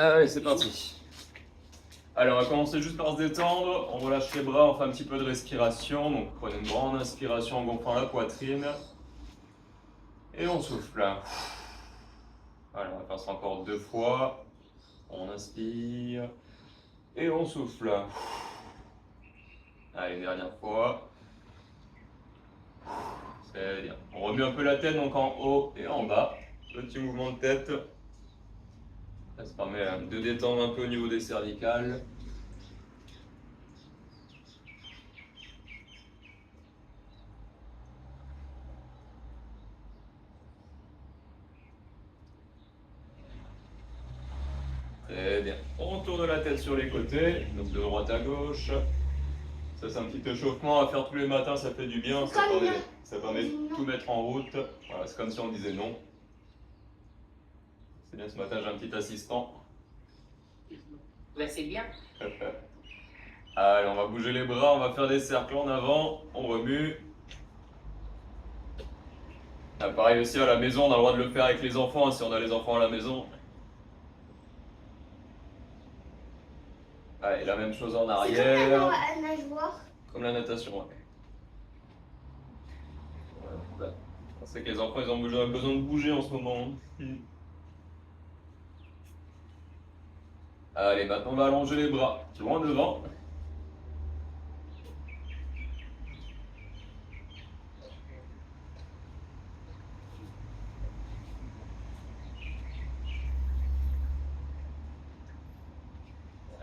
Allez, c'est parti. Allez, on va commencer juste par se détendre. On relâche les bras, on fait un petit peu de respiration. Donc, prenez une grande inspiration en gonflant la poitrine. Et on souffle. Allez, on va faire ça encore 2 fois. On inspire. Et on souffle. Allez, une dernière fois. Très bien. On remue un peu la tête, donc en haut et en bas. Petit mouvement de tête. Ça permet de détendre un peu au niveau des cervicales. Très bien. On tourne la tête sur les côtés, donc de droite à gauche. Ça, c'est un petit échauffement à faire tous les matins, ça fait du bien. Ça permet de tout mettre en route. Voilà, c'est comme si on disait non. C'est bien, ce matin, j'ai un petit assistant. Ouais, c'est bien. Allez, on va bouger les bras, on va faire des cercles en avant. On remue. Ah, pareil aussi à la maison, on a le droit de le faire avec les enfants, hein, si on a les enfants à la maison. Allez, la même chose en arrière. C'est nageoire. Comme la natation, ouais. Voilà. C'est que les enfants, ils ont besoin de bouger en ce moment. Allez, maintenant on va allonger les bras loin devant.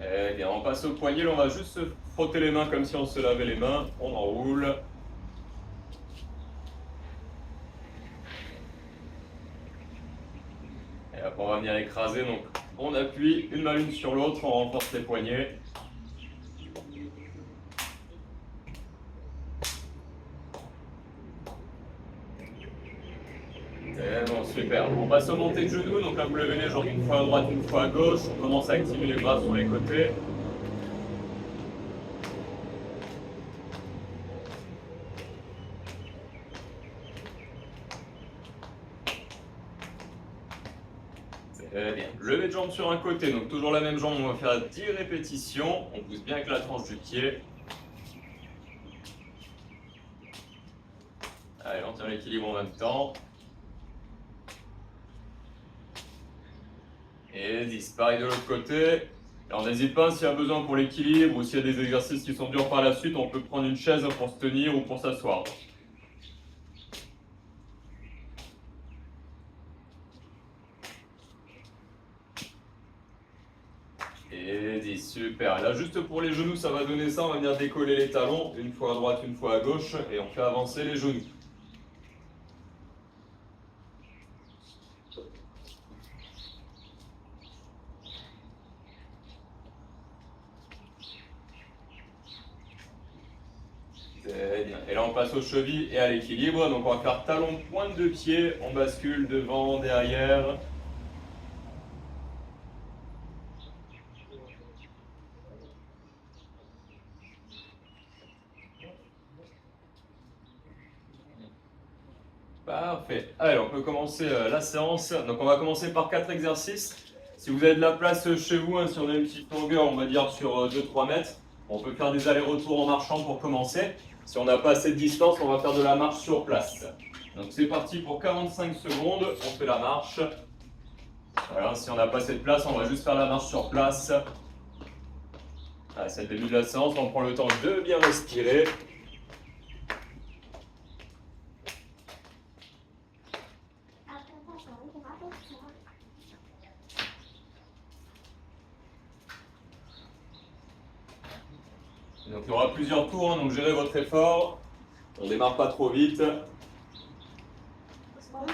Eh bien, on passe au poignet, là, on va juste se frotter les mains comme si on se lavait les mains. On enroule. Et après, on va venir écraser, donc on appuie une main l'une sur l'autre, on renforce les poignets. C'est bon, super. On passe aux montées de genoux, donc là vous levez les jambes une fois à droite, une fois à gauche. On commence à activer les bras sur les côtés. Très bien. Levée de jambe sur un côté, donc toujours la même jambe, on va faire 10 répétitions. On pousse bien avec la tranche du pied. Allez, on tient l'équilibre en même temps. Et 10. Pareil de l'autre côté. Et on n'hésite pas, s'il y a besoin pour l'équilibre ou s'il y a des exercices qui sont durs par la suite, on peut prendre une chaise pour se tenir ou pour s'asseoir. Et 10, super. Là, juste pour les genoux, ça va donner ça. On va venir décoller les talons, une fois à droite, une fois à gauche, et on fait avancer les genoux. Très bien. Et là, on passe aux chevilles et à l'équilibre. Donc, on va faire talon, pointe de pied. On bascule devant, derrière. Parfait. Allez, on peut commencer la séance. Donc, on va commencer par 4 exercices. Si vous avez de la place chez vous, hein, si on a une petite longueur, on va dire sur 2-3 mètres, on peut faire des allers-retours en marchant pour commencer. Si on n'a pas assez de distance, on va faire de la marche sur place. Donc, c'est parti pour 45 secondes. On fait la marche. Voilà, si on n'a pas assez de place, on va juste faire la marche sur place. C'est le début de la séance. On prend le temps de bien respirer. Donc il y aura plusieurs tours, hein, donc gérez votre effort. On démarre pas trop vite. Doucement,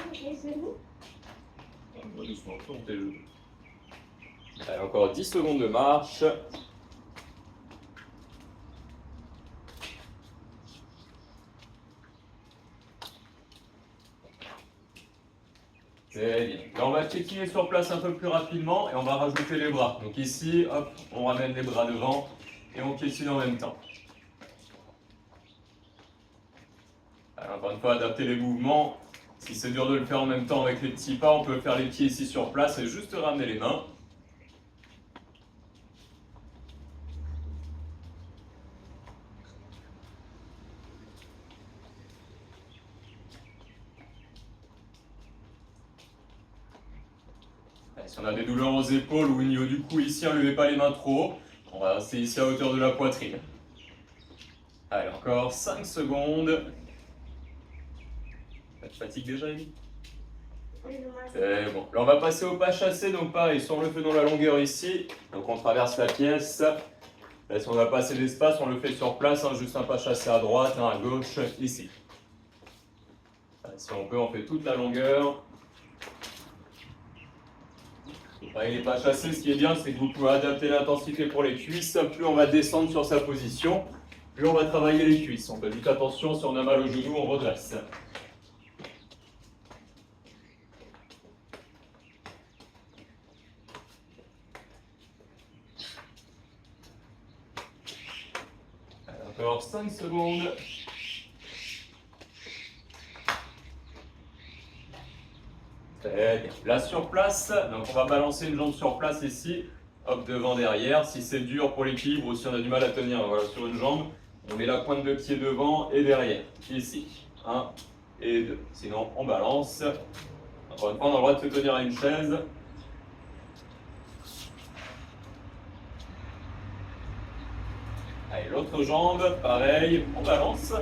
tourne tes genoux. Allez, encore 10 secondes de marche. Très bien. Là, on va checker sur place un peu plus rapidement et on va rajouter les bras. Donc ici, hop, on ramène les bras devant et on piétine en même temps. Alors, encore une fois, adapter les mouvements. Si c'est dur de le faire en même temps avec les petits pas, on peut faire les pieds ici sur place et juste ramener les mains. Si on a des douleurs aux épaules ou au niveau du cou ici, ne levez pas les mains trop haut. On va rester ici à hauteur de la poitrine. Allez, encore 5 secondes. Pas de fatigue déjà, Amy? C'est bon. Là, on va passer au pas chassé. Donc pareil, soit on le fait dans la longueur ici. Donc on traverse la pièce. Là, si on n'a pas assez d'espace, on le fait sur place. Juste un pas chassé à droite, à gauche, ici. Si on peut, on fait toute la longueur. Pareil, les pas chassés, ce qui est bien, c'est que vous pouvez adapter l'intensité pour les cuisses. Plus on va descendre sur sa position, plus on va travailler les cuisses. On fait vite attention, si on a mal au genou, on redresse. Encore 5 secondes. Très bien. Là sur place, donc on va balancer une jambe sur place ici, hop, devant, derrière. Si c'est dur pour l'équilibre ou si on a du mal à tenir, voilà, sur une jambe, on met la pointe de pied devant et derrière, ici. 1 et 2. Sinon, on balance. Encore une fois, on a le droit de se tenir à une chaise. Allez, l'autre jambe, pareil, on balance.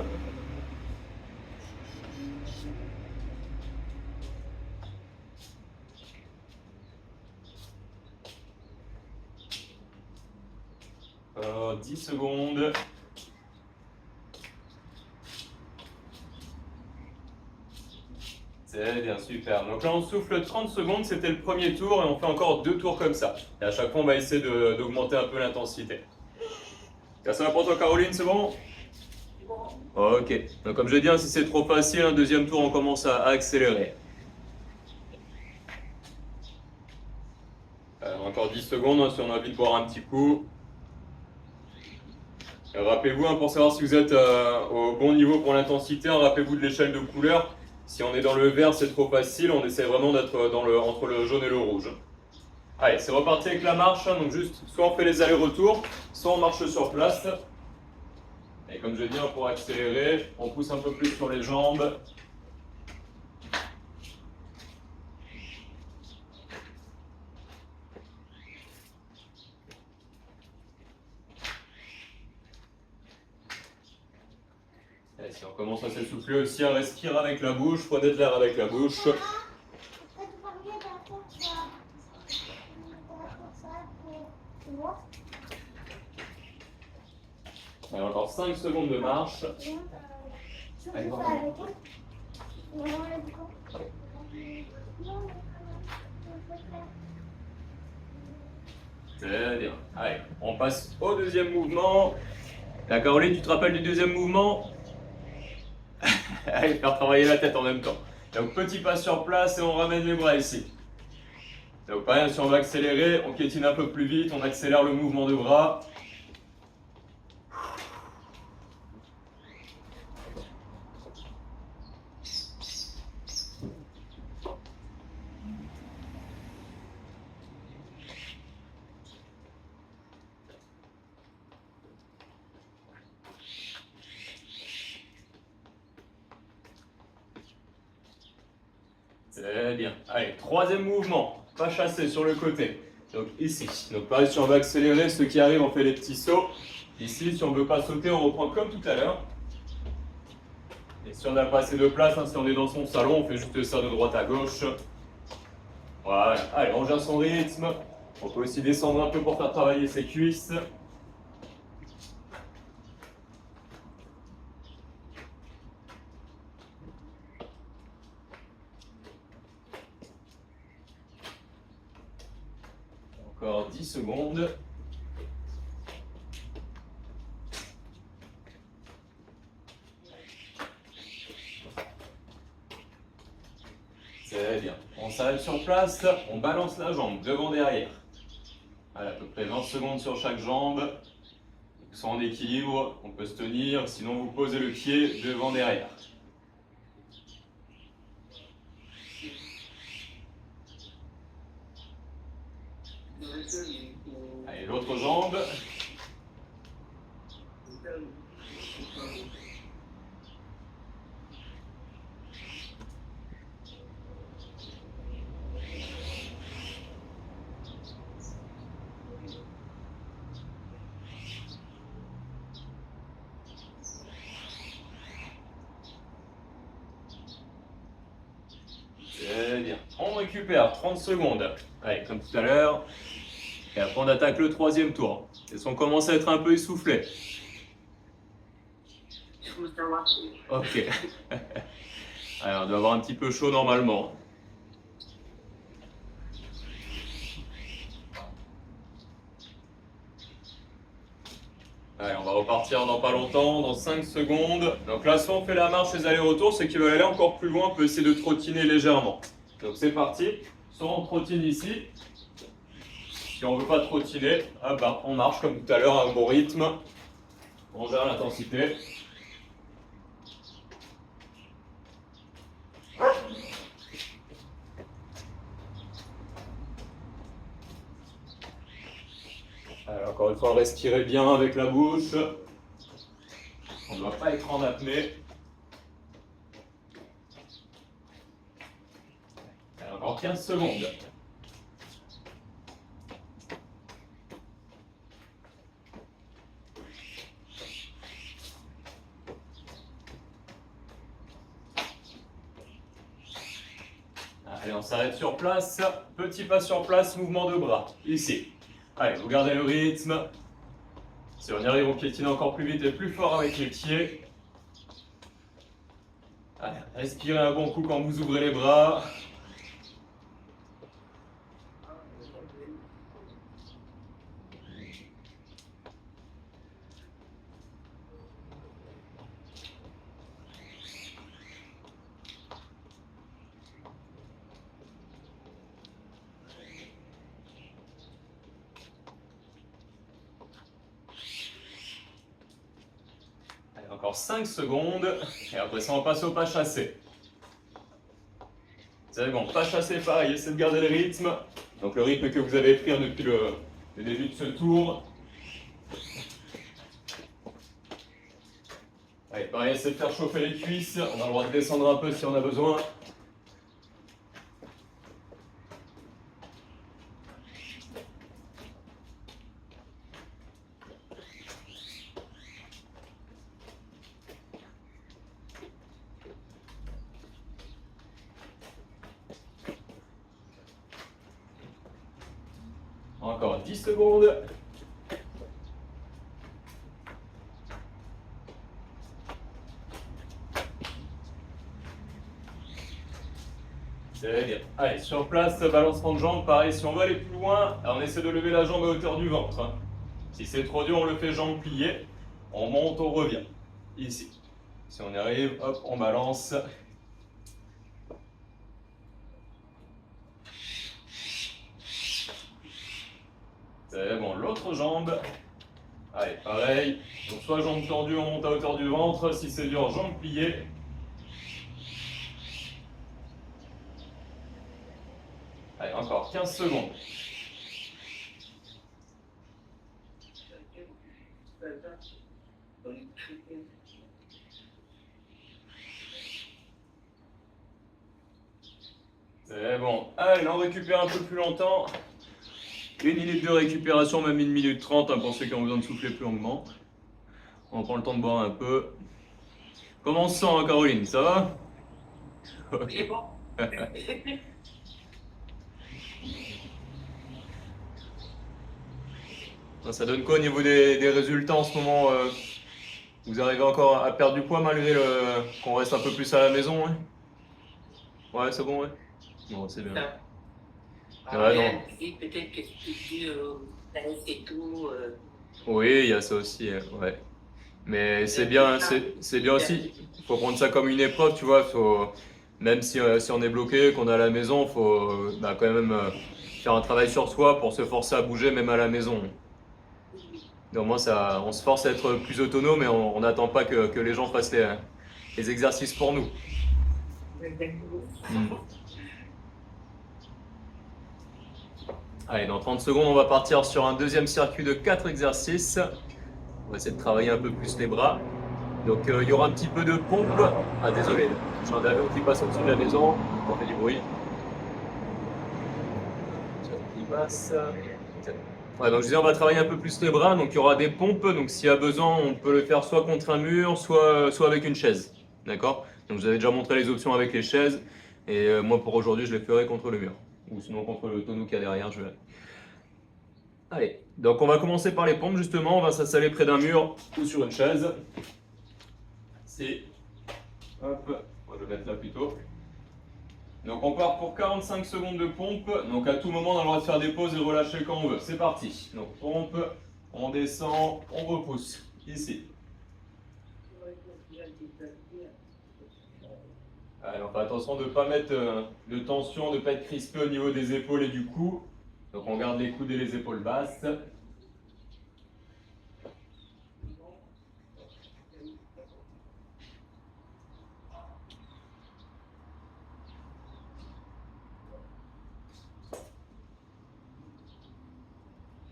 Alors, 10 secondes. C'est bien, super. Donc là, on souffle 30 secondes, c'était le premier tour et on fait encore 2 tours comme ça. Et à chaque fois, on va essayer d'augmenter un peu l'intensité. Ça va pour toi, Caroline, c'est bon? Ok. Donc comme je dis, si c'est trop facile, un deuxième tour, on commence à accélérer. Encore 10 secondes, si on a envie de boire un petit coup. Rappelez-vous, pour savoir si vous êtes au bon niveau pour l'intensité, rappelez-vous de l'échelle de couleur. Si on est dans le vert, c'est trop facile, on essaie vraiment d'être entre le jaune et le rouge. Allez, c'est reparti avec la marche, donc juste, soit on fait les allers-retours, soit on marche sur place. Et comme je dis, pour accélérer, on pousse un peu plus sur les jambes. Et si on commence à s'essouffler aussi, à respirer avec la bouche, prenez de l'air avec la bouche. Allez, encore 5 secondes de marche. Allez, très bien. Allez, on passe au deuxième mouvement. La Caroline, tu te rappelles du deuxième mouvement? Allez, faire travailler la tête en même temps. Donc petit pas sur place et on ramène les bras ici. Donc pareil, si on va accélérer, on piétine un peu plus vite, on accélère le mouvement de bras. Très bien. Allez, troisième mouvement, pas chassé sur le côté. Donc ici. Donc pareil, si on veut accélérer, ceux qui arrivent, on fait les petits sauts. Ici, si on ne veut pas sauter, on reprend comme tout à l'heure. Et si on n'a pas assez de place, si on est dans son salon, on fait juste ça de droite à gauche. Voilà. Allez, on gère son rythme. On peut aussi descendre un peu pour faire travailler ses cuisses. Encore 10 secondes. C'est bien. On s'arrête sur place, on balance la jambe devant derrière. Allez, à peu près 20 secondes sur chaque jambe. Soit en équilibre, on peut se tenir, sinon vous posez le pied devant derrière. Allez, l'autre jambe. bien. On récupère 30 secondes. Allez, comme tout à l'heure. Et après, on attaque le troisième tour. Et on commence à être un peu essoufflé. Ok. Allez, on doit avoir un petit peu chaud normalement. Allez, on va repartir dans pas longtemps, dans 5 secondes. Donc là, soit on fait la marche les allers-retours, ceux qui veulent aller encore plus loin, on peut essayer de trottiner légèrement. Donc c'est parti. Soit on trottine ici. Si on ne veut pas trottiner, ah bah, on marche comme tout à l'heure à un bon rythme. On gère l'intensité. Alors, encore une fois, respirez bien avec la bouche. On ne doit pas être en apnée. Alors, encore 15 secondes. Allez, on s'arrête sur place. Petit pas sur place, mouvement de bras. Ici. Allez, vous gardez le rythme. Si on y arrive, on piétine encore plus vite et plus fort avec les pieds. Allez, respirez un bon coup quand vous ouvrez les bras. Encore 5 secondes, et après ça on passe au pas chassé. C'est bon, pas chassé pareil, essayez de garder le rythme. Donc le rythme que vous avez pris depuis le début de ce tour. Allez, pareil, essayez de faire chauffer les cuisses, on a le droit de descendre un peu si on a besoin. Encore 10 secondes. C'est bien. Allez, sur place, balancement de jambes. Pareil, si on veut aller plus loin, on essaie de lever la jambe à hauteur du ventre. Si c'est trop dur, on le fait jambes pliées. On monte, on revient. Ici. Si on y arrive, hop, on balance. C'est bon, l'autre jambe. Allez, pareil. Donc soit jambes tendues, on monte à hauteur du ventre. Si c'est dur, jambes pliées. Allez, encore 15 secondes. C'est bon. Allez, on récupère un peu plus longtemps. 1 minute de récupération, même 1 minute 30 hein, pour ceux qui ont besoin de souffler plus longuement. On prend le temps de boire un peu. Comment on se sent, hein, Caroline? Ça va? Ok. Ça donne quoi au niveau des résultats en ce moment vous arrivez encore à perdre du poids malgré qu'on reste un peu plus à la maison? Ouais, ouais c'est bon, ouais. Bon, c'est bien. Ouais, non. Peut-être que c'est dû au stress et tout. Oui, il y a ça aussi, ouais. Mais c'est bien aussi. Il faut prendre ça comme une épreuve, tu vois. Même si on est bloqué, qu'on est à la maison, il faut quand même faire un travail sur soi pour se forcer à bouger même à la maison. Et au moins, on se force à être plus autonome et on n'attend pas que les gens fassent les exercices pour nous. Allez, dans 30 secondes, on va partir sur un deuxième circuit de 4 exercices. On va essayer de travailler un peu plus les bras. Donc, il y aura un petit peu de pompe. Ah, désolé, j'ai un avion qui passe au-dessus de la maison. On fait du bruit. Qui passe. Ouais, donc je disais, on va travailler un peu plus les bras. Donc, il y aura des pompes. Donc, s'il y a besoin, on peut le faire soit contre un mur, soit avec une chaise. D'accord? Donc, je vous avais déjà montré les options avec les chaises. Et moi pour aujourd'hui je les ferai contre le mur. Ou sinon contre le tonneau qu'il y a derrière, je verrai. Allez, donc on va commencer par les pompes justement, on va s'installer près d'un mur ou sur une chaise. C'est... Hop, on va le mettre là plutôt. Donc on part pour 45 secondes de pompe, donc à tout moment on a le droit de faire des pauses et de relâcher quand on veut. C'est parti. Donc pompe, on descend, on repousse. Ici. Allez, on fait attention de ne pas mettre de tension, de ne pas être crispé au niveau des épaules et du cou. Donc on garde les coudes et les épaules basses.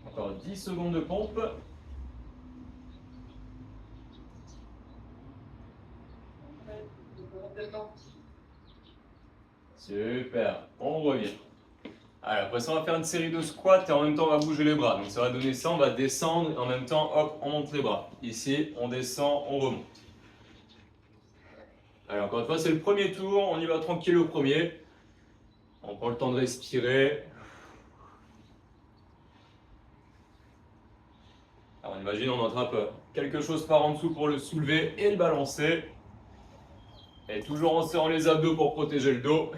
Encore 10 secondes de pompe. Super, on revient. Alors, après ça, on va faire une série de squats et en même temps, on va bouger les bras. Donc, ça va donner ça, on va descendre et en même temps, hop, on monte les bras. Ici, on descend, on remonte. Alors, encore une fois, c'est le premier tour, on y va tranquille au premier. On prend le temps de respirer. Alors, on imagine, on attrape quelque chose par en dessous pour le soulever et le balancer. Et toujours en serrant les abdos pour protéger le dos.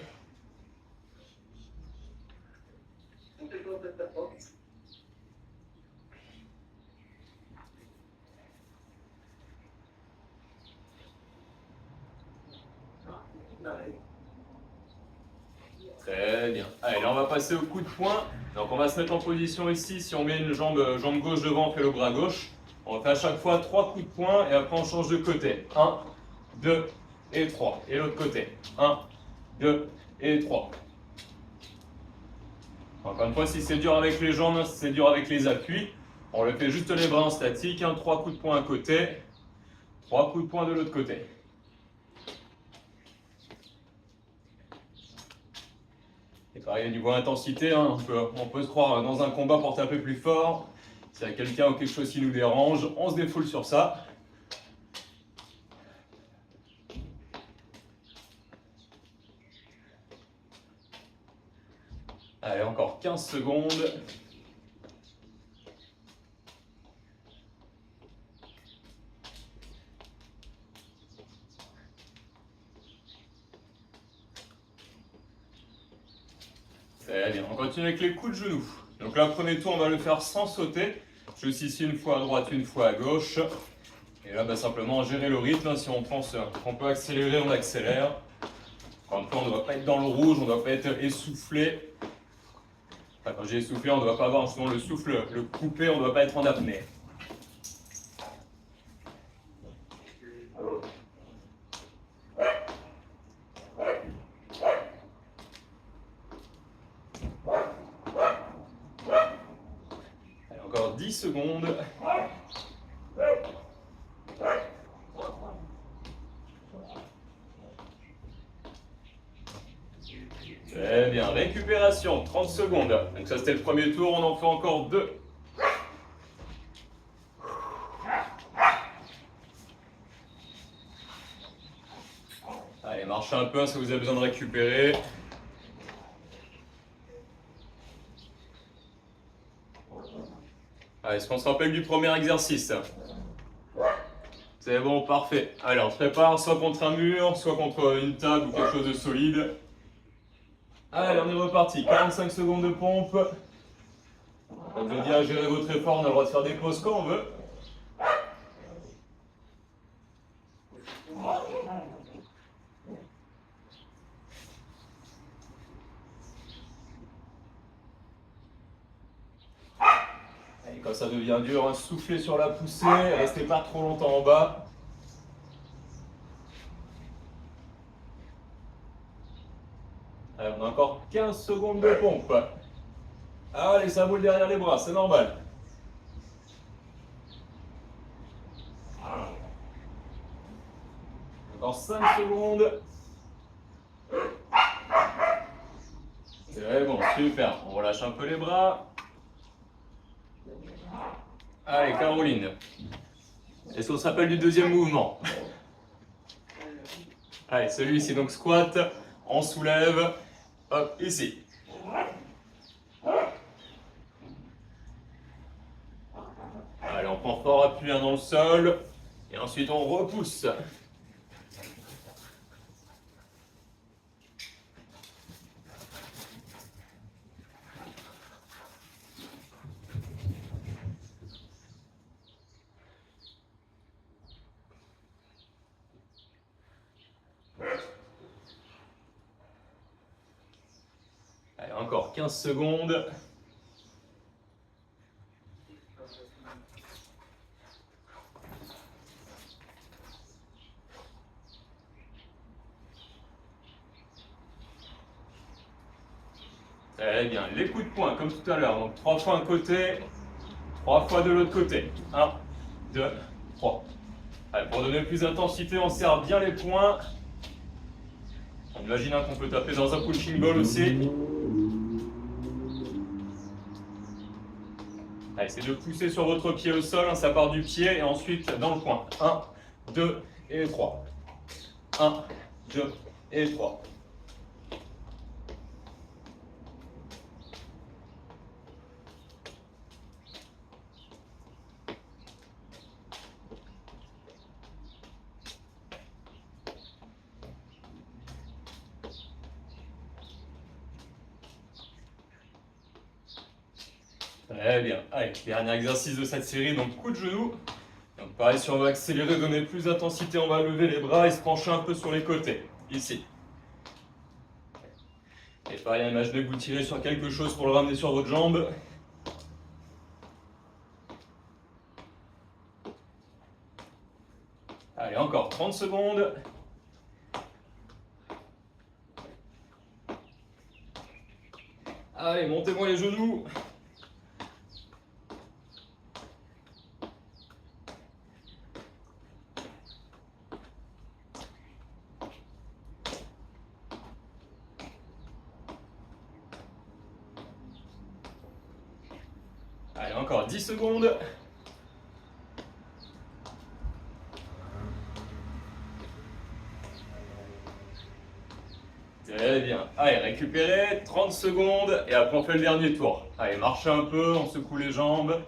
Très bien. Allez, là on va passer au coup de poing. Donc on va se mettre en position ici. Si on met une jambe gauche devant, on fait le bras gauche. On fait à chaque fois 3 coups de poing et après on change de côté. 1, 2 et 3. Et l'autre côté. 1, 2 et 3. Encore une fois, si c'est dur avec les jambes, si c'est dur avec les appuis, on le fait juste les bras en statique. 3 coups de poing à côté, 3 coups de poing de l'autre côté. Et pareil, niveau intensité, hein, on peut se croire dans un combat pour taper plus fort. S'il y a quelqu'un ou quelque chose qui nous dérange, on se défoule sur ça. Allez, encore 15 secondes. Très bien, on continue avec les coups de genoux. Donc là, premier tour, on va le faire sans sauter. Juste ici, une fois à droite, une fois à gauche. Et là, bah, simplement gérer le rythme. Si on pense qu'on peut accélérer, on accélère. Encore une fois, on ne doit pas être dans le rouge, on ne doit pas être essoufflé. Enfin, quand j'ai essoufflé, on ne doit pas avoir justement le souffle, le coupé, on ne doit pas être en apnée. Allez, encore 10 secondes. Très bien, récupération, 30 secondes. Donc ça c'était le premier tour, on en fait encore 2. Allez, marchez un peu si vous avez besoin de récupérer. Allez, est-ce qu'on se rappelle du premier exercice? C'est bon, parfait. Allez, on se prépare soit contre un mur, soit contre une table ou quelque chose de solide. Allez, on est reparti. 45 secondes de pompe. Comme je dis, à gérer votre effort, on a le droit de faire des pauses quand on veut. Et quand ça devient dur, hein, soufflez sur la poussée, restez pas trop longtemps en bas. Allez, on a encore 15 secondes de pompe. Allez, ça boule derrière les bras, c'est normal. Encore 5 secondes. C'est bon, super. On relâche un peu les bras. Allez, Caroline. Est-ce qu'on se rappelle du deuxième mouvement? Allez, celui-ci, donc squat. On soulève. Hop, ici. Allez, on prend fort appui dans le sol. Et ensuite, on repousse. Allez, encore 15 secondes. Très bien, les coups de poing comme tout à l'heure. Donc 3 fois un côté, 3 fois de l'autre côté. 1, 2, 3. Allez, pour donner plus d'intensité, on serre bien les poings. On imagine qu'on peut taper dans un punching ball aussi. Allez, c'est de pousser sur votre pied au sol, ça part du pied et ensuite dans le coin. 1, 2 et 3. 1, 2 et 3. Très bien. Allez, dernier exercice de cette série, donc coup de genou. Donc pareil, si on veut accélérer, donner plus d'intensité, on va lever les bras et se pencher un peu sur les côtés, ici. Et pareil, imaginez que vous tirez sur quelque chose pour le ramener sur votre jambe. Allez, encore 30 secondes. Allez, montez-moi les genoux. Allez, encore 10 secondes. Très bien. Allez, récupérez, 30 secondes et après on fait le dernier tour. Allez, marchez un peu, on secoue les jambes.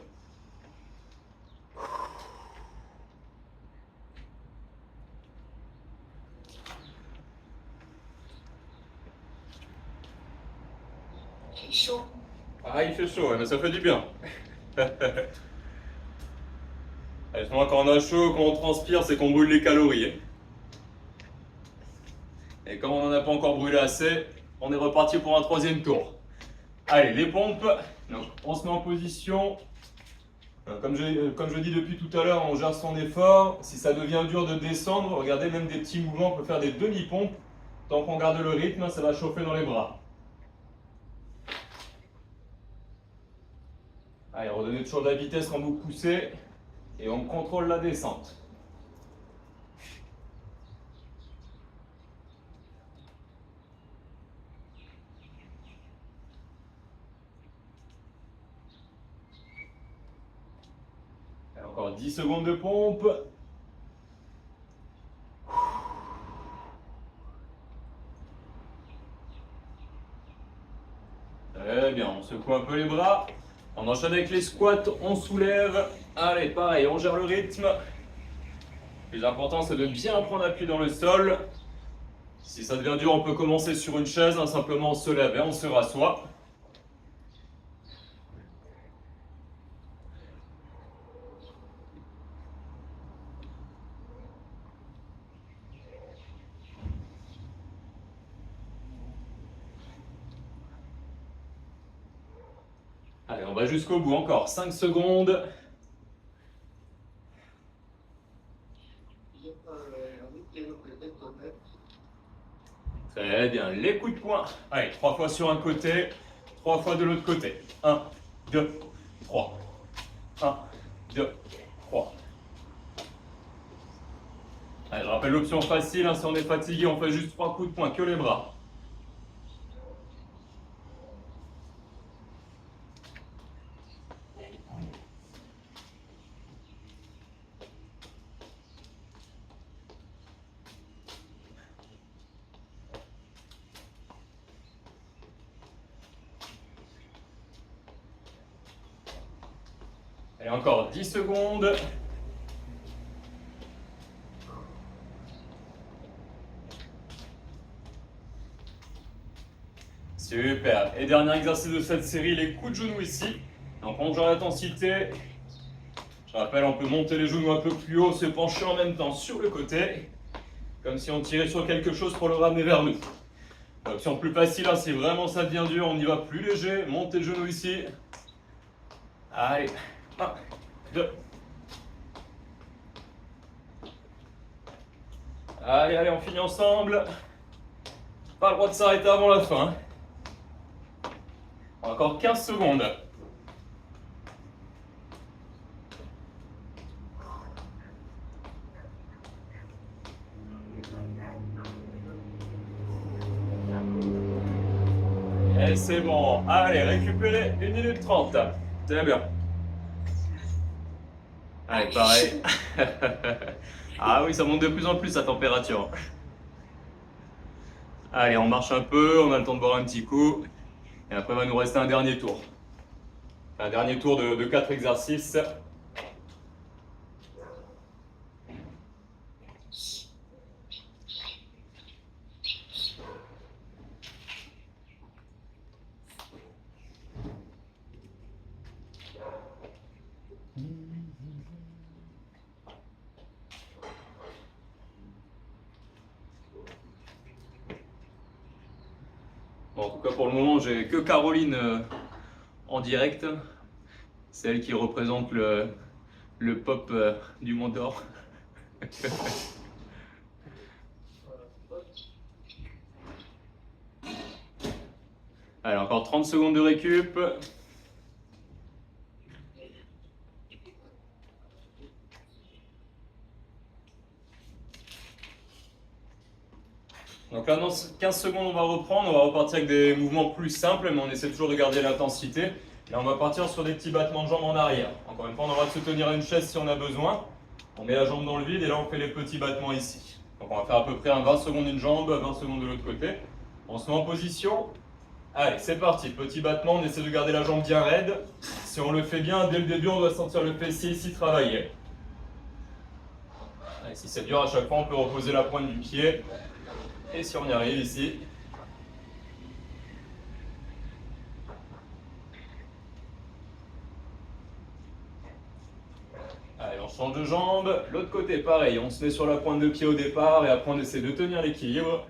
C'est chaud. Ah, il fait chaud, ouais, mais ça fait du bien. Allez, souvent quand on a chaud, quand on transpire, c'est qu'on brûle les calories. Et comme on n'en a pas encore brûlé assez, on est reparti pour un troisième tour. Allez, les pompes. Donc, on se met en position. Comme je dis depuis tout à l'heure, on gère son effort. Si ça devient dur de descendre, regardez, même des petits mouvements, on peut faire des demi-pompes. Tant qu'on garde le rythme, ça va chauffer dans les bras. Allez, redonnez toujours de la vitesse quand vous poussez. Et on contrôle la descente. Allez, encore 10 secondes de pompe. Très bien, on secoue un peu les bras. On enchaîne avec les squats, on soulève. Allez, pareil, on gère le rythme. Le plus important, c'est de bien prendre appui dans le sol. Si ça devient dur, on peut commencer sur une chaise, simplement on se lève et on se rassoit. Allez, on va jusqu'au bout, encore 5 secondes. Très bien, les coups de poing. Allez, 3 fois sur un côté, 3 fois de l'autre côté. 1, 2, 3. 1, 2, 3. Allez, je rappelle l'option facile, si on est fatigué, on fait juste 3 coups de poing, que les bras. Et encore 10 secondes. Super. Et dernier exercice de cette série, les coups de genoux ici. Donc on gère l'intensité. Je rappelle, on peut monter les genoux un peu plus haut, se pencher en même temps sur le côté, comme si on tirait sur quelque chose pour le ramener vers nous. L'option plus facile, si vraiment ça devient dur, on y va plus léger. Montez le genou ici. Allez, 1, 2. Allez, on finit ensemble. Pas le droit de s'arrêter avant la fin. Encore 15 secondes. Et c'est bon. Allez, récupérez 1 minute 30. C'est bien. Allez, pareil. Ah oui, ça monte de plus en plus la température. Allez, on marche un peu, on a le temps de boire un petit coup. Et après, il va nous rester un dernier tour. Un dernier tour de 4 exercices. Bon, en tout cas, pour le moment, j'ai que Caroline en direct. C'est elle qui représente le pop du Mont d'Or. Allez, encore 30 secondes de récup. Donc là, dans 15 secondes, on va reprendre. On va repartir avec des mouvements plus simples, mais on essaie toujours de garder l'intensité. Là, on va partir sur des petits battements de jambes en arrière. Encore une fois, on aura de se tenir à une chaise si on a besoin. On met la jambe dans le vide et là, on fait les petits battements ici. Donc on va faire à peu près 20 secondes d'une jambe, 20 secondes de l'autre côté. On se met en position. Allez, c'est parti. Petit battement, on essaie de garder la jambe bien raide. Si on le fait bien, dès le début, on doit sentir le fessier ici travailler. Allez, si c'est dur, à chaque fois, on peut reposer la pointe du pied. Et si on y arrive ici. Allez, on change de jambe. L'autre côté, pareil, on se met sur la pointe de pied au départ et après on essaie de tenir l'équilibre.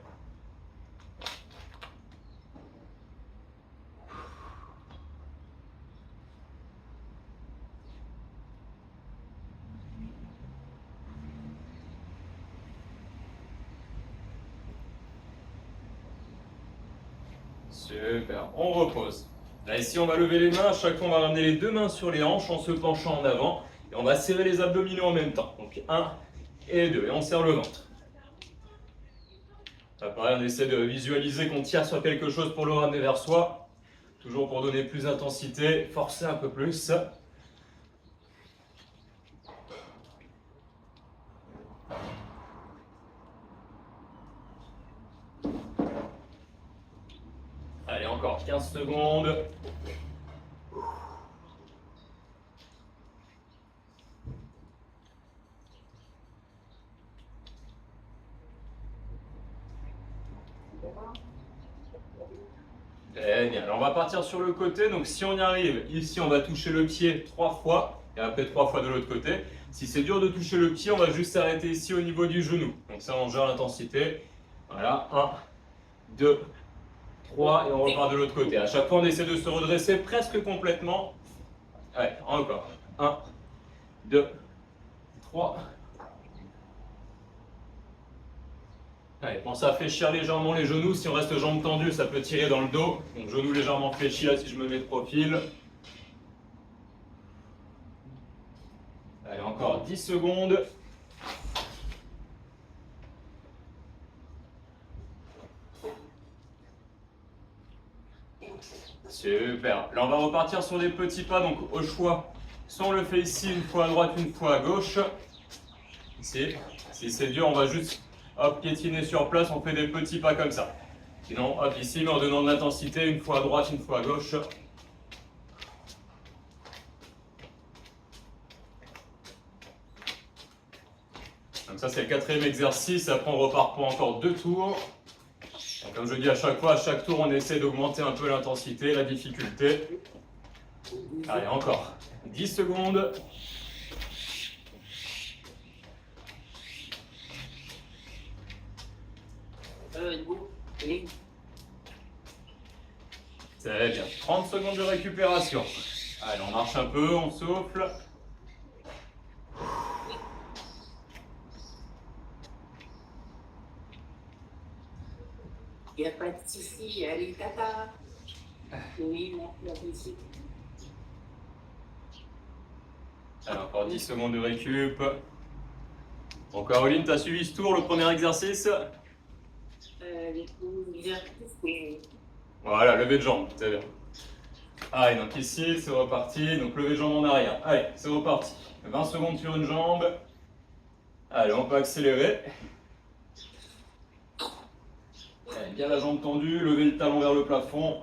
Super, on repose. Là ici on va lever les mains, à chaque fois on va ramener les deux mains sur les hanches en se penchant en avant et on va serrer les abdominaux en même temps. Donc 1 et 2 et on serre le ventre. Là, pareil, on essaie de visualiser qu'on tire sur quelque chose pour le ramener vers soi. Toujours pour donner plus d'intensité, forcer un peu plus. Allez, encore 15 secondes. Très bien, alors on va partir sur le côté, donc si on y arrive, ici on va toucher le pied 3 fois, et après 3 fois de l'autre côté. Si c'est dur de toucher le pied, on va juste s'arrêter ici au niveau du genou. Donc ça on gère l'intensité. Voilà, 1, 2, 3, et on repart de l'autre côté. À chaque fois on essaie de se redresser presque complètement. Allez, encore. 1, 2, 3. Allez, pensez à fléchir légèrement les genoux. Si on reste jambes tendues, ça peut tirer dans le dos. Donc genoux légèrement fléchis là si je me mets de profil. Allez, encore 10 secondes. Super. Là, on va repartir sur des petits pas, donc au choix. Soit on le fait ici, une fois à droite, une fois à gauche. Ici. Si c'est dur, on va juste hop, piétiner sur place, on fait des petits pas comme ça. Sinon, hop, ici, mais en donnant de l'intensité, une fois à droite, une fois à gauche. Donc ça c'est le quatrième exercice, après on repart pour encore 2 tours. Donc, comme je dis à chaque fois, à chaque tour on essaie d'augmenter un peu l'intensité, la difficulté. Allez, encore 10 secondes. C'est bien, 30 secondes de récupération. Allez, on marche un peu, on souffle. Il n'y a pas de souci, allez, tata. Oui, merci. Alors, encore 10 secondes de récup. Bon, Caroline, tu as suivi ce tour, le premier exercice? Voilà, levée de jambes, c'est bien. Allez, donc ici, c'est reparti. Donc, levée de jambes en arrière. Allez, c'est reparti. 20 secondes sur une jambe. Allez, on peut accélérer. Allez, bien la jambe tendue, lever le talon vers le plafond.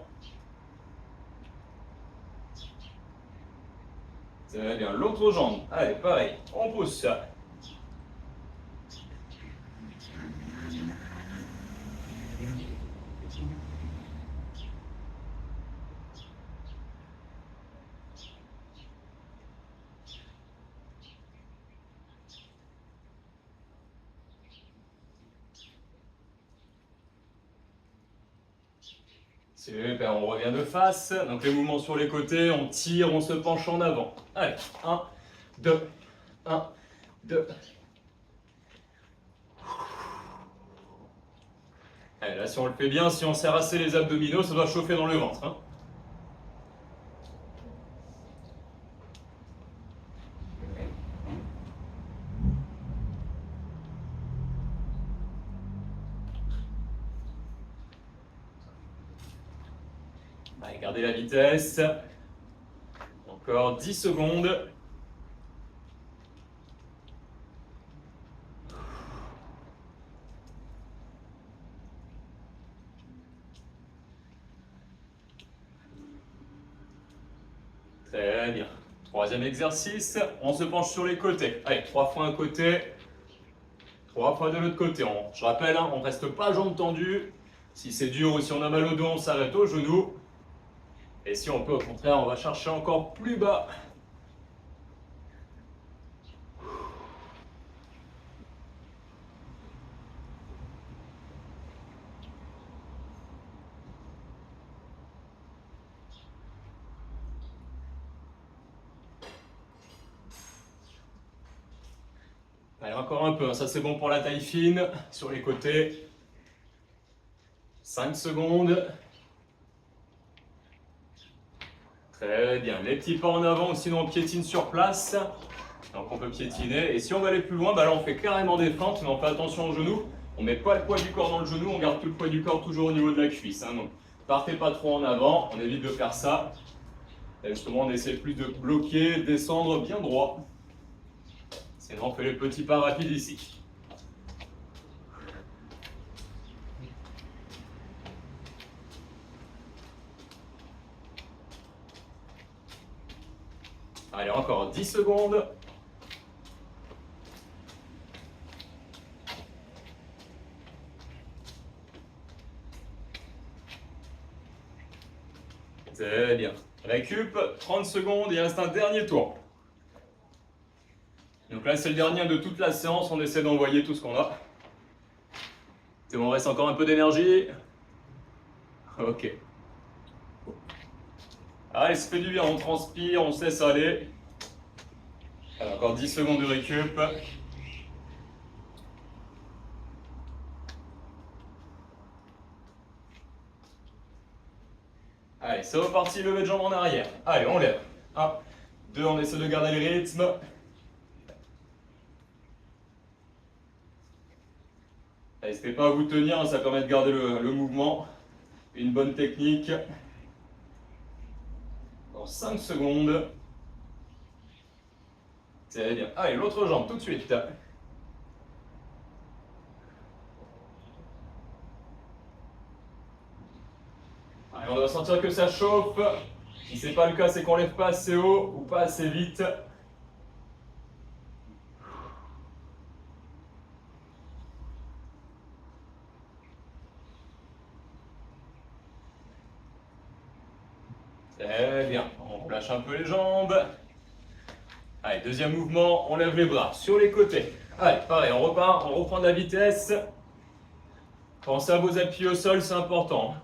C'est bien, l'autre jambe. Allez, pareil, on pousse ça. Super, on revient de face. Donc les mouvements sur les côtés, on tire, on se penche en avant. Allez, 1, 2, 1, 2. Allez, là si on le fait bien, si on serre assez les abdominaux, ça doit chauffer dans le ventre. Hein. Allez, gardez la vitesse. Encore 10 secondes. Très bien. Troisième exercice, on se penche sur les côtés. Allez, 3 fois un côté, 3 fois de l'autre côté. Je rappelle, hein, on ne reste pas jambes tendues. Si c'est dur ou si on a mal au dos, on s'arrête au genou. Et si on peut, au contraire, on va chercher encore plus bas. Allez, encore un peu, hein. Ça c'est bon pour la taille fine, sur les côtés. 5 secondes. Très bien, les petits pas en avant ou sinon on piétine sur place. Donc on peut piétiner. Et si on veut aller plus loin, bah là on fait carrément des feintes, mais on fait attention au genou. On met pas le poids du corps dans le genou, on garde tout le poids du corps toujours au niveau de la cuisse. Hein. Donc partez pas trop en avant, on évite de faire ça. Et justement on essaie plus de bloquer, descendre bien droit. Sinon on fait les petits pas rapides ici. Allez, encore 10 secondes. C'est bien. Récup, 30 secondes, il reste un dernier tour. Donc là, c'est le dernier de toute la séance, on essaie d'envoyer tout ce qu'on a. C'est bon, il reste encore un peu d'énergie. Ok. Allez, ça fait du bien, on transpire, on se laisse aller. Alors, encore 10 secondes de récup. Allez, c'est reparti, levée de jambes en arrière. Allez, on lève. 1, 2, on essaie de garder le rythme. N'hésitez pas à vous tenir, hein, ça permet de garder le mouvement. Une bonne technique. Dans 5 secondes. C'est bien. Allez, l'autre jambe tout de suite. Allez, on doit sentir que ça chauffe. Si ce n'est pas le cas, c'est qu'on ne lève pas assez haut ou pas assez vite. lâche un peu les jambes. Allez, deuxième mouvement, on lève les bras sur les côtés. Allez, pareil, on repart, on reprend de la vitesse. Pensez à vos appuis au sol, c'est important.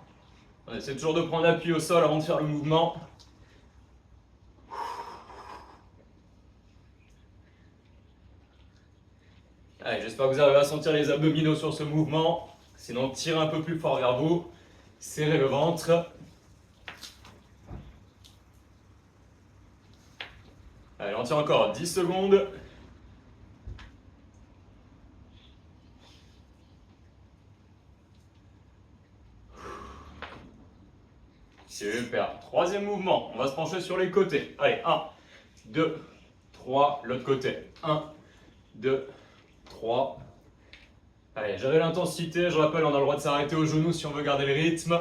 On essaie toujours de prendre appui au sol avant de faire le mouvement. Allez, j'espère que vous arrivez à sentir les abdominaux sur ce mouvement. Sinon, tirez un peu plus fort vers vous. Serrez le ventre. Allez, on tient encore 10 secondes. Super. Troisième mouvement, on va se pencher sur les côtés. Allez, 1, 2, 3, l'autre côté. 1, 2, 3. Allez, gérez l'intensité. Je rappelle, on a le droit de s'arrêter aux genoux si on veut garder le rythme.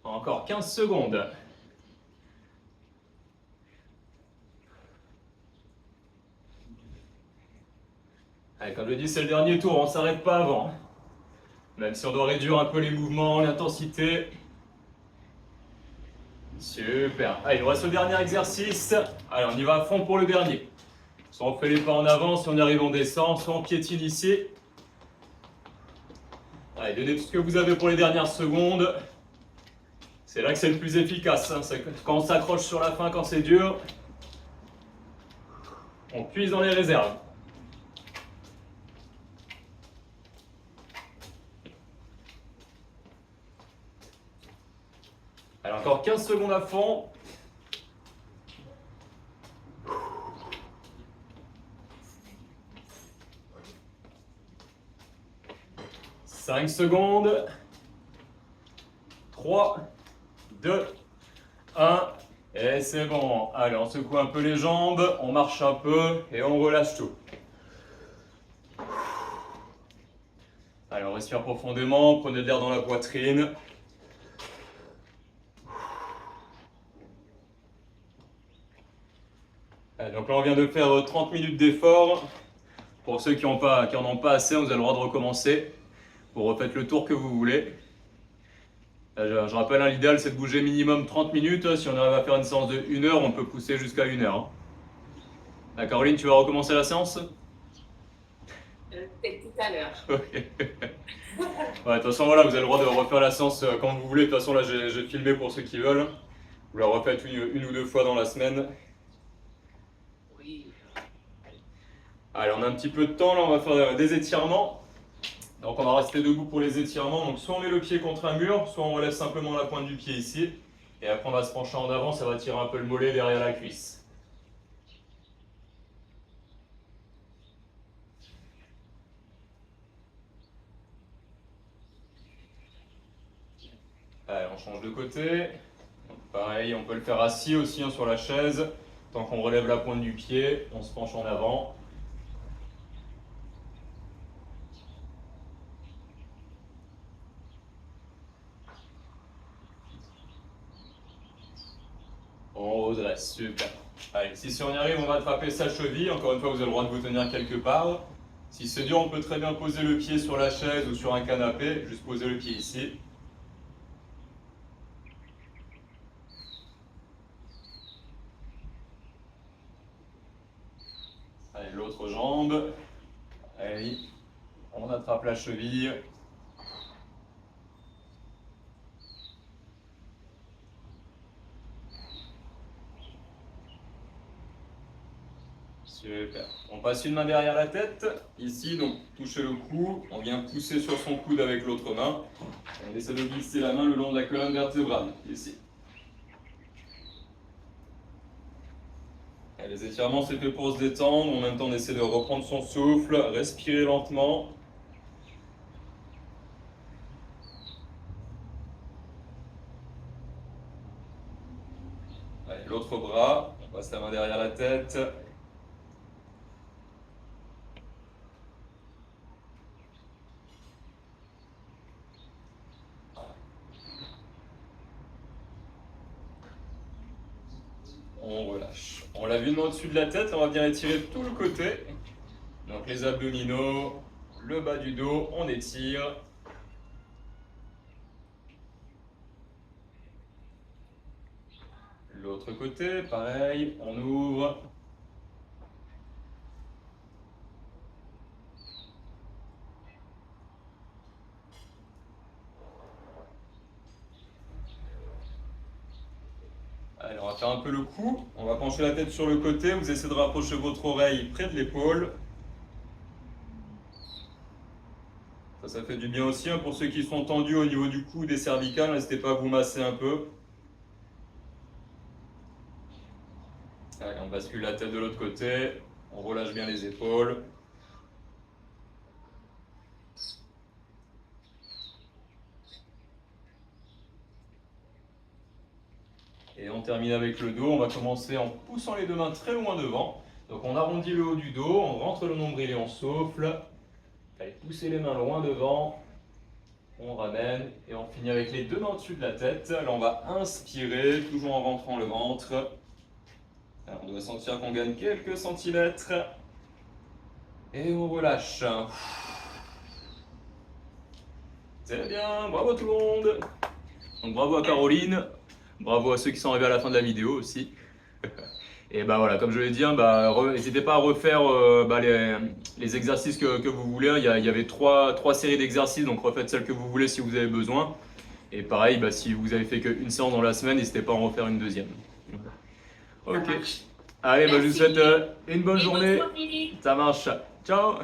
Encore 15 secondes. Allez, comme je dis, c'est le dernier tour, on ne s'arrête pas avant. Même si on doit réduire un peu les mouvements, l'intensité. Super. Allez, il nous reste le dernier exercice. Allez, on y va à fond pour le dernier. Soit on fait les pas en avant, si on y arrive on descend, soit on piétine ici. Allez, donnez tout ce que vous avez pour les dernières secondes. C'est là que c'est le plus efficace. Hein. C'est quand on s'accroche sur la fin, quand c'est dur, on puise dans les réserves. Allez, encore 15 secondes à fond. « 5 secondes. 3, 2, 1. Et c'est bon. Allez, on secoue un peu les jambes, on marche un peu et on relâche tout. Allez, on respire profondément, prenez de l'air dans la poitrine. Allez, donc là, on vient de faire 30 minutes d'effort. Pour ceux qui n'en ont pas assez, vous avez le droit de recommencer. Vous refaites le tour que vous voulez. Je rappelle, hein, l'idéal c'est de bouger minimum 30 minutes. Si on arrive à faire une séance de 1 heure, on peut pousser jusqu'à 1 heure. Hein. Ah, Caroline, tu vas recommencer la séance? Peut-être tout à l'heure. Ok. Ouais, de toute façon, voilà, vous avez le droit de refaire la séance quand vous voulez. De toute façon, là, j'ai filmé pour ceux qui veulent. Vous la refaites une ou deux fois dans la semaine. Oui. Allez, on a un petit peu de temps, là, on va faire des étirements. Donc on va rester debout pour les étirements. Donc soit on met le pied contre un mur, soit on relève simplement la pointe du pied ici. Et après on va se pencher en avant, ça va tirer un peu le mollet derrière la cuisse. Allez, on change de côté. Donc, pareil, on peut le faire assis aussi hein, sur la chaise. Tant qu'on relève la pointe du pied, on se penche en avant. On redresse, super. Allez, si on y arrive, on va attraper sa cheville. Encore une fois, vous avez le droit de vous tenir quelque part. Si c'est dur, on peut très bien poser le pied sur la chaise ou sur un canapé. Juste poser le pied ici. Allez, l'autre jambe. Allez, on attrape la cheville. Super. On passe une main derrière la tête. Ici, donc, touchez le cou. On vient pousser sur son coude avec l'autre main. On essaie de glisser la main le long de la colonne vertébrale. Ici. Et les étirements, c'est fait pour se détendre. En même temps, on essaie de reprendre son souffle, respirer lentement. Allez, l'autre bras. On passe la main derrière la tête. On relâche. On l'a vu de au-dessus de la tête, on va bien étirer tout le côté. Donc les abdominaux, le bas du dos, on étire. L'autre côté, pareil, on ouvre. Allez, on va faire un peu le cou. On va pencher la tête sur le côté. Vous essayez de rapprocher votre oreille près de l'épaule. Ça fait du bien aussi hein, pour ceux qui sont tendus au niveau du cou, des cervicales. N'hésitez pas à vous masser un peu. Allez, on bascule la tête de l'autre côté. On relâche bien les épaules. Et on termine avec le dos. On va commencer en poussant les deux mains très loin devant. Donc on arrondit le haut du dos, on rentre le nombril et on souffle. Allez, poussez les mains loin devant. On ramène et on finit avec les deux mains au-dessus de la tête. Là on va inspirer, toujours en rentrant le ventre. Alors, on doit sentir qu'on gagne quelques centimètres. Et on relâche. C'est bien, bravo tout le monde. Donc bravo à Caroline. Bravo à ceux qui sont arrivés à la fin de la vidéo aussi. Et bah voilà, comme je l'ai dit, n'hésitez pas à refaire les exercices que vous voulez. Il y avait trois séries d'exercices, donc refaites celles que vous voulez si vous avez besoin. Et pareil, si vous avez fait qu'une séance dans la semaine, n'hésitez pas à en refaire une deuxième. Ok. Allez, je vous souhaite une bonne journée. Ça marche. Ciao.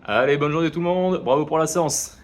Allez, bonne journée tout le monde. Bravo pour la séance.